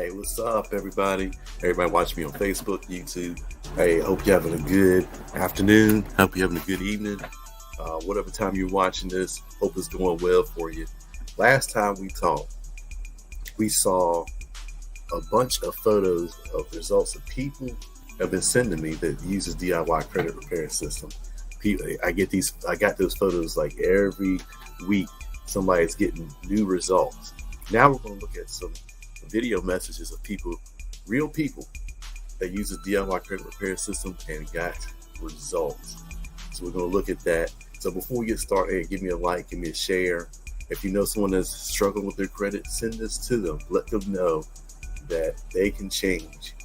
Hey, what's up, everybody? Everybody watching me on Facebook, YouTube. Hey, hope you're having a good afternoon. Hope you're having a good evening. Whatever time you're watching this, hope it's going well for you. Last time we talked, we saw a bunch of photos of results that people have been sending me that uses DIY credit repair system. I got those photos like every week. Somebody's getting new results. Now we're going to look at some video messages of people, real people, that use the DIY credit repair system and got results. So we're going to look at that. So before we get started, give me a like, give me a share. If you know someone that's struggling with their credit, send this to them. Let them know that they can change.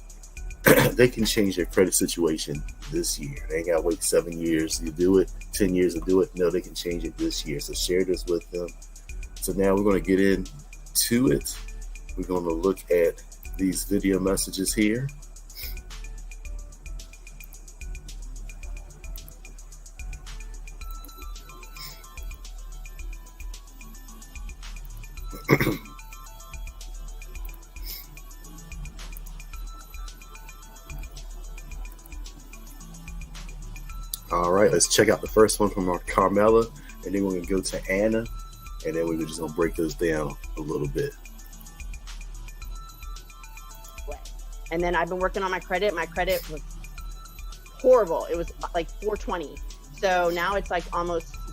They can change their credit situation this year. They ain't got to wait 7 years to do it, 10 years to do it. No, they can change it this year. So share this with them. So now we're going to get into it. We're going to look at these video messages here. All right, let's check out the first one from our Carmela, and then we're going to go to Anna, and then we're just going to break those down a little bit. And then I've been working on my credit. My credit was horrible. It was like 420. So now it's like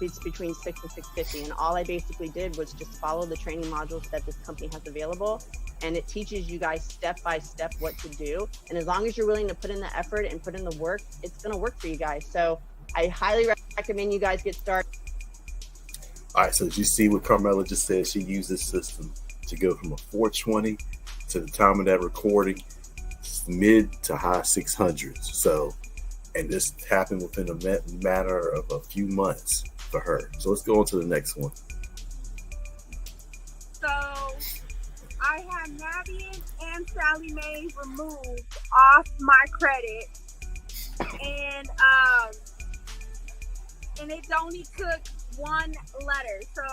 it's between 6 and 650. And all I basically did was just follow the training modules that this company has available. And it teaches you guys step by step what to do. And as long as you're willing to put in the effort and put in the work, it's going to work for you guys. So I highly recommend you guys get started. All right. So as you see what Carmela just said, she used this system to go from a 420 to the time of that recording, mid to high 600s. So, and this happened within a matter of a few months for her. So let's go on to the next one. So I had Navian and Sally Mae removed off my credit, and it only took one letter. So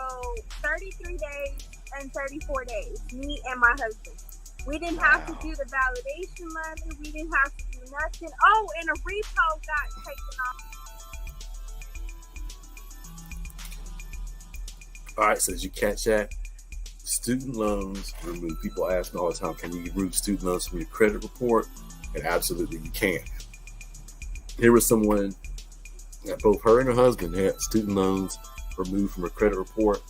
33 days and 34 days, me and my husband. We didn't have to do the validation letter. We didn't have to do nothing. Oh, and a repo got taken off. All right, so did you catch that? Student loans removed. People ask me all the time, can you remove student loans from your credit report? And absolutely you can. Here was someone, both her and her husband had student loans removed from her credit report.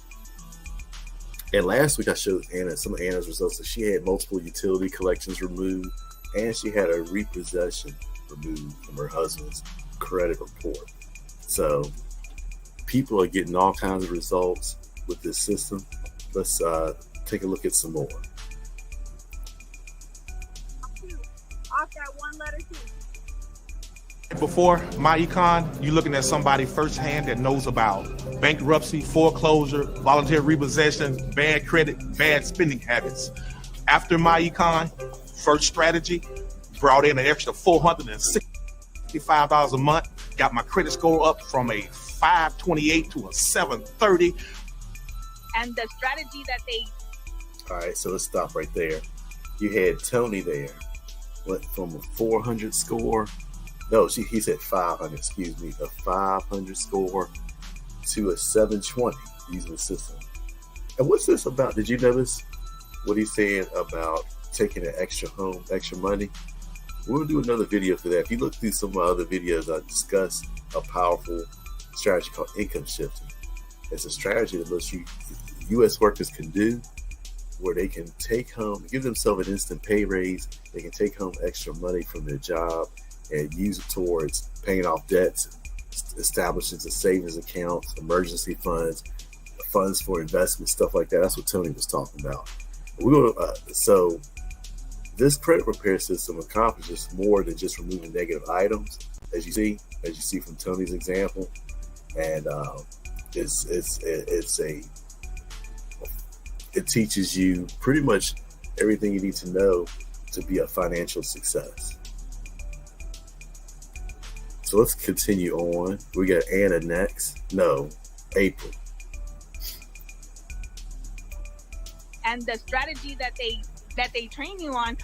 And last week I showed Anna some of Anna's results. So she had multiple utility collections removed, and she had a repossession removed from her husband's credit report. So people are getting all kinds of results with this system. Let's take a look at some more. Off that one letter too. Before MyEcon, you're looking at somebody firsthand that knows about bankruptcy, foreclosure, voluntary repossession, bad credit, bad spending habits. After MyEcon, first strategy, brought in an extra $465 a month, got my credit score up from a 528 to a 730. And the strategy that they... All right, so let's stop right there. You had Tony there, went from a 400 score. No, he said 500, excuse me, a 500 score to a 720 using the system. And what's this about? Did you notice what he's saying about taking an extra money? We'll do another video for that. If you look through some of my other videos, I discuss a powerful strategy called income shifting. It's a strategy that most U.S. workers can do, where they can take home, give themselves an instant pay raise. They can take home extra money from their job and use it towards paying off debts, establishing a savings account, emergency funds, funds for investment, stuff like that. That's what Tony was talking about. So this credit repair system accomplishes more than just removing negative items, as you see from Tony's example, and it teaches you pretty much everything you need to know to be a financial success. So let's continue on. We got Anna next. No, April. And the strategy that they that they train you on,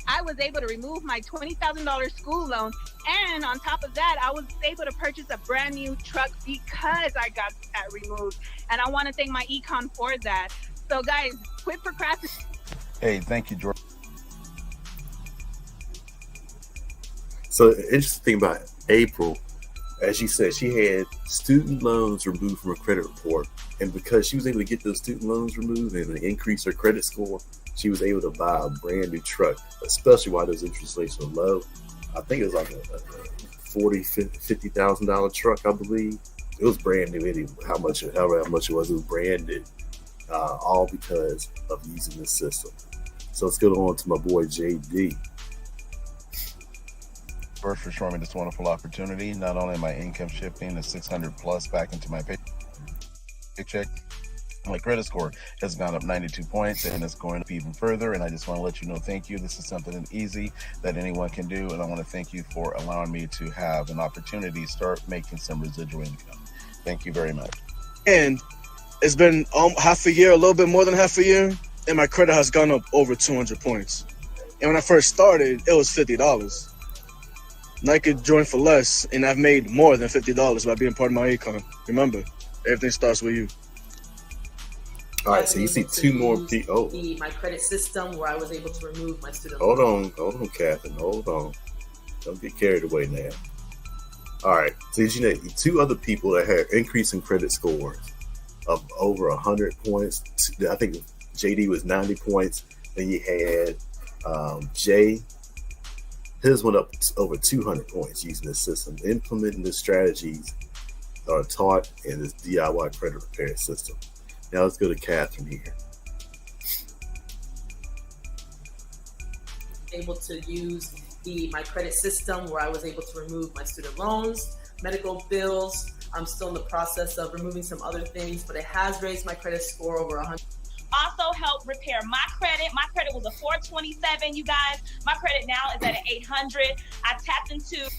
I was able to remove my $20,000 school loan. And on top of that, I was able to purchase a brand new truck because I got that removed. And I want to thank my econ for that. So guys, quit procrastinating. Hey, thank you, George. So the interesting thing about April, as you said, she had student loans removed from her credit report. And because she was able to get those student loans removed and increase her credit score, she was able to buy a brand new truck, especially while those interest rates were low. I think it was like a $40,000, $50,000 truck, I believe. It was brand new anyway. However much it was brand new. All because of using this system. So let's go on to my boy JD. First, for showing me this wonderful opportunity. Not only am I income shifting the 600 plus back into my paycheck, my credit score has gone up 92 points and it's going up even further. And I just want to let you know, thank you. This is something easy that anyone can do. And I want to thank you for allowing me to have an opportunity to start making some residual income. Thank you very much. And it's been half a year, a little bit more than half a year, and my credit has gone up over 200 points. And when I first started, it was $50. And I could join for less, and I've made more than $50 by being part of my econ. Remember, everything starts with you. All right, so you see two more people. The Mycredit System, where I was able to remove my student. Hold on, Catherine. Hold on. Don't get carried away now. All right, so you know, two other people that had increasing credit scores of over 100 points. I think JD was 90 points. Then you had Jay. His went up over 200 points using this system. Implementing the strategies that are taught in this DIY credit repair system. Now let's go to Catherine here. Able to use the Mycredit System, where I was able to remove my student loans, medical bills. I'm still in the process of removing some other things, but it has raised my credit score over 100. Also helped repair my credit. My credit was a 427, you guys. My credit now is at an 800. I tapped into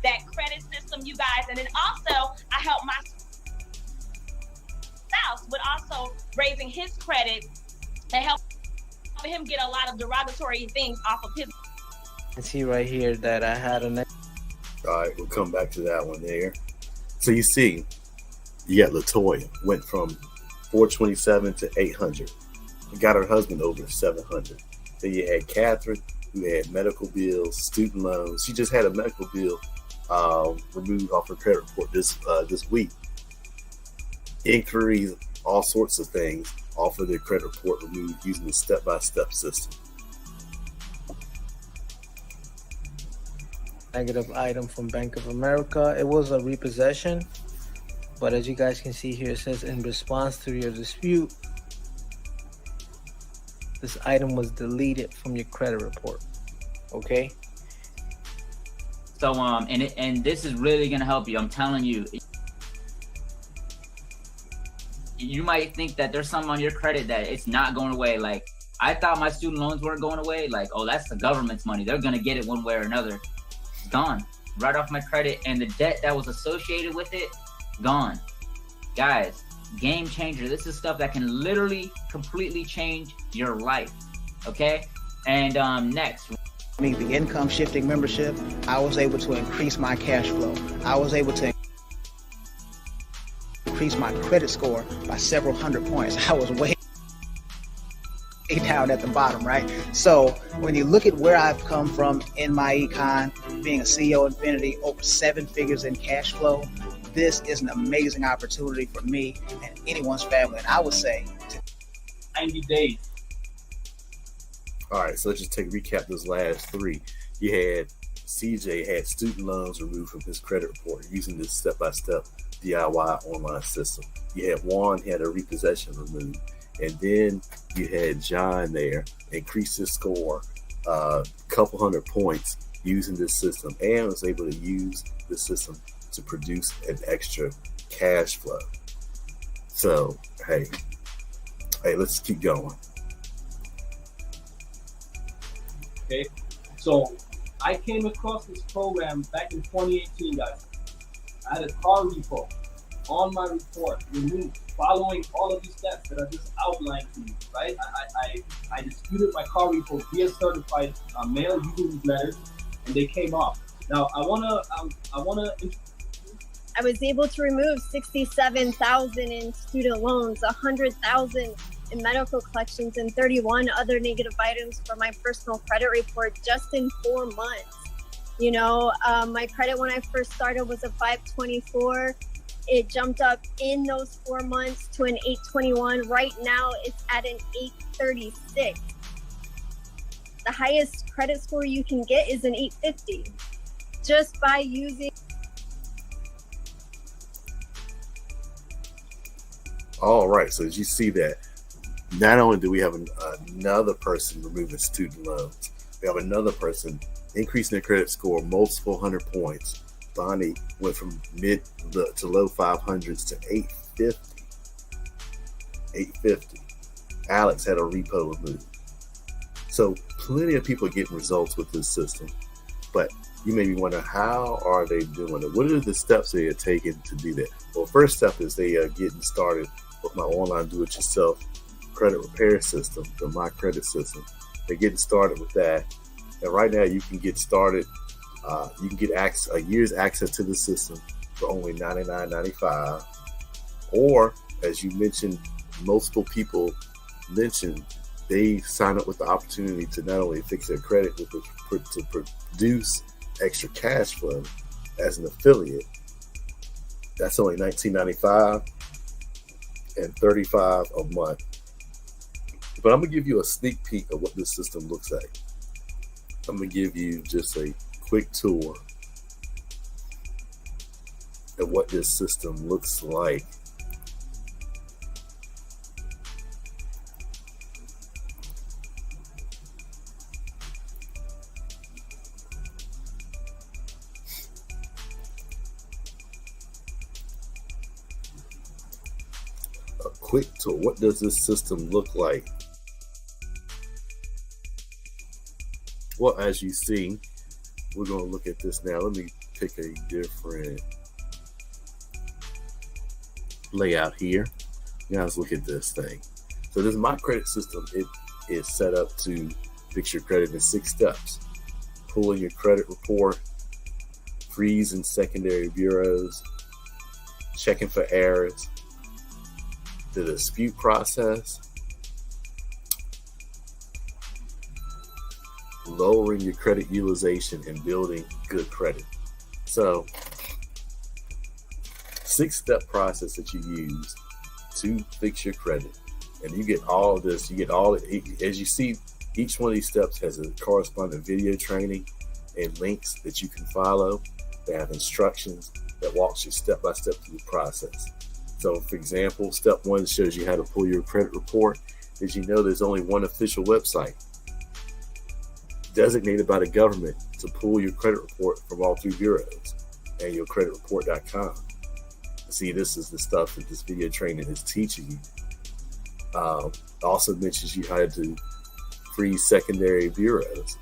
that credit system, you guys. And then also, I helped my spouse with also raising his credit and helping him get a lot of derogatory things off of his. You see right here that I had a. All right, we'll come back to that one there. So you see, you got Latoya went from 427 to 800. Got her husband over 700. Then you had Catherine, who had medical bills, student loans. She just had a medical bill removed off her credit report this week. Inquiries, all sorts of things off of their credit report removed using the step-by-step system. Negative item from Bank of America. It was a repossession, but as you guys can see here, it says in response to your dispute, this item was deleted from your credit report. Okay. So and this is really gonna help you. I'm telling you. You might think that there's something on your credit that it's not going away. Like, I thought my student loans weren't going away. Like, oh, that's the government's money. They're gonna get it one way or another. It's gone right off my credit, and the debt that was associated with it, gone. Guys, game changer. This is stuff that can literally completely change your life. Okay. And next, the income shifting membership, I was able to increase my cash flow. I was able to increase my credit score by several hundred points. I was way down at the bottom, right? So when you look at where I've come from in my econ, being a CEO Infinity, over 7 figures in cash flow, this is an amazing opportunity for me and anyone's family. And I would say 90 days. All right, so let's just recap those last three. You had CJ had student loans removed from his credit report using this step-by-step DIY online system. You had Juan had a repossession removed. And then you had John there increase his score a couple hundred points using this system and was able to use the system to produce an extra cash flow. So, hey, let's keep going. Okay, so I came across this program back in 2018, guys. I had a car repo. on my report, removed, following all of these steps that I just outlined to you, right? I disputed my car repo via certified mail using these letters, and they came off. Now I wanna I was able to remove 67,000 in student loans, 100,000 in medical collections, and 31 other negative items from my personal credit report just in 4 months. You know, my credit when I first started was a 524. It jumped up in those 4 months to an 821. Right now, it's at an 836. The highest credit score you can get is an 850 just by using. All right. So as you see that, not only do we have another person removing student loans, we have another person increasing their credit score multiple 100 points. Bonnie went from mid to low 500s to 850. 850. Alex had a repo removed. So plenty of people are getting results with this system. But you may be wondering, how are they doing it? What are the steps they are taking to do that? Well, first step is they are getting started with my online do-it-yourself credit repair system, the Mycredit System. They're getting started with that. And right now you can get started. You can get a year's access to the system for only $99.95. Or, as you mentioned, multiple people mentioned, they sign up with the opportunity to not only fix their credit, but to produce extra cash flow as an affiliate. That's only $19.95 and $35 a month. But I'm going to give you a sneak peek of what this system looks like. I'm going to give you just a quick tour of what this system looks like. A quick tour. What does this system look like? Well, as you see, we're going to look at this now. Let me pick a different layout here. Now let's look at this thing. So this Mycredit System, it is set up to fix your credit in 6 steps. Pulling your credit report, freezing secondary bureaus, checking for errors, the dispute process, lowering your credit utilization, and building good credit. So 6-step process that you use to fix your credit. And you get all of this, as you see, each one of these steps has a corresponding video training and links that you can follow. They have instructions that walks you step by step through the process. So for example, step 1 shows you how to pull your credit report. Did you know there's only one official website designated by the government to pull your credit report from all 3 bureaus? annualcreditreport.com. See, this is the stuff that this video training is teaching you. Also mentions you how to freeze secondary bureaus,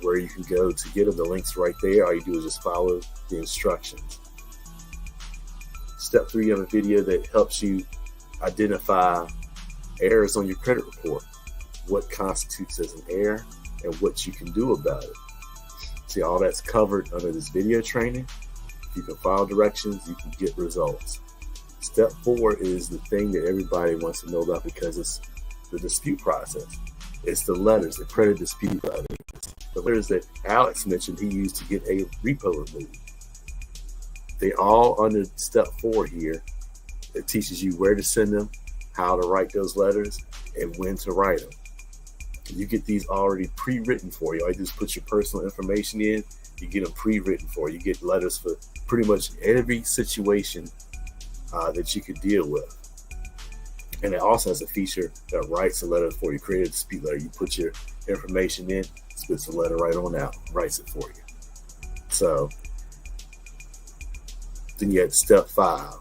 where you can go to get them. The link's right there. All you do is just follow the instructions. Step 3, you have a video that helps you identify errors on your credit report, what constitutes as an error, and what you can do about it. See, all that's covered under this video training. If you can follow directions, you can get results. Step 4 is the thing that everybody wants to know about, because it's the dispute process. It's the letters, the credit dispute letters. The letters that Alex mentioned he used to get a repo removed. They all under step 4 here. It teaches you where to send them, how to write those letters, and when to write them. You get these already pre-written for you. I just put your personal information in. You get them pre-written for you. You get letters for pretty much every situation that you could deal with. And it also has a feature that writes a letter for you. Create a dispute letter. You put your information in, spits the letter right on out, writes it for you. So then you have step 5,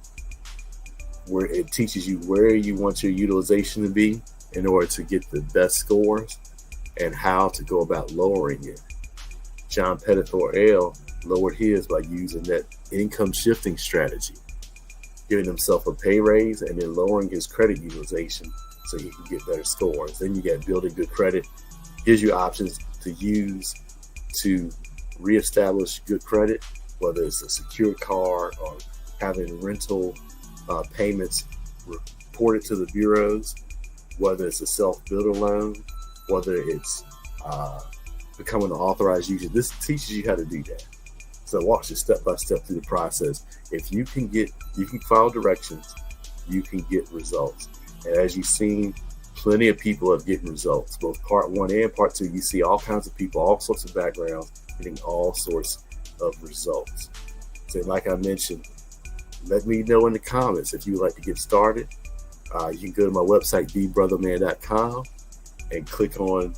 where it teaches you where you want your utilization to be in order to get the best scores and how to go about lowering it. John Pettifor L lowered his by using that income shifting strategy. giving himself a pay raise and then lowering his credit utilization so he can get better scores. Then you got building good credit, gives you options to use to reestablish good credit, whether it's a secured card or having rental payments reported to the bureaus, whether it's a self-builder loan, whether it's becoming an authorized user. This teaches you how to do that. So walks you step by step through the process. If you can follow directions, you can get results. And as you've seen, plenty of people are getting results. Both part 1 and part 2, you see all kinds of people, all sorts of backgrounds, getting all sorts of results. So like I mentioned, let me know in the comments if you would like to get started. You can go to my website, thebrothaman.com, and click on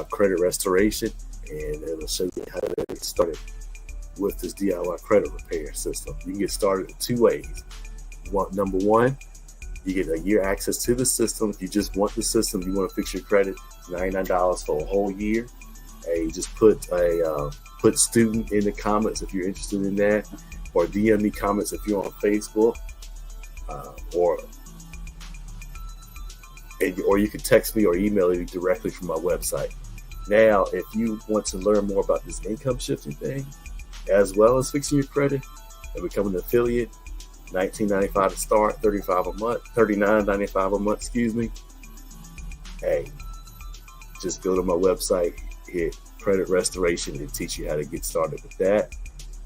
credit restoration, and it'll show you how to get started with this DIY credit repair system. You can get started in 2 ways. Number 1, you get a year access to the system. If you just want the system, you want to fix your credit, it's $99 for a whole year. You just put student in the comments if you're interested in that, or DM me comments if you're on Facebook, or you can text me or email me directly from my website. Now, if you want to learn more about this income shifting thing, as well as fixing your credit and becoming an affiliate, $19.95 to start, $39.95 a month, Hey, just go to my website, hit credit restoration, and teach you how to get started with that.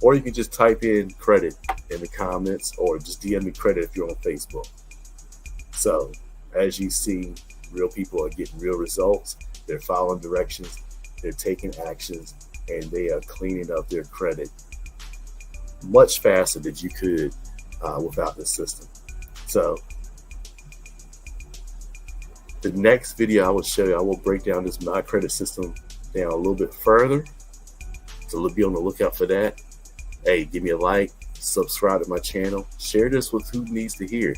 Or you can just type in credit in the comments, or just DM me credit if you're on Facebook. So as you see, real people are getting real results. They're following directions, they're taking actions, and they are cleaning up their credit much faster than you could without this system. So the next video I will show you, I will break down this Mycredit System down a little bit further. So be on the lookout for that. Hey, give me a like, subscribe to my channel, share this with who needs to hear.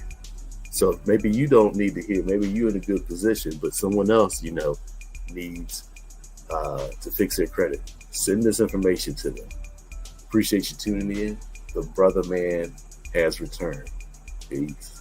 So maybe you don't need to hear, maybe you're in a good position, but someone else needs to fix their credit. Send this information to them. Appreciate you tuning in. The Brother Man has returned. Peace.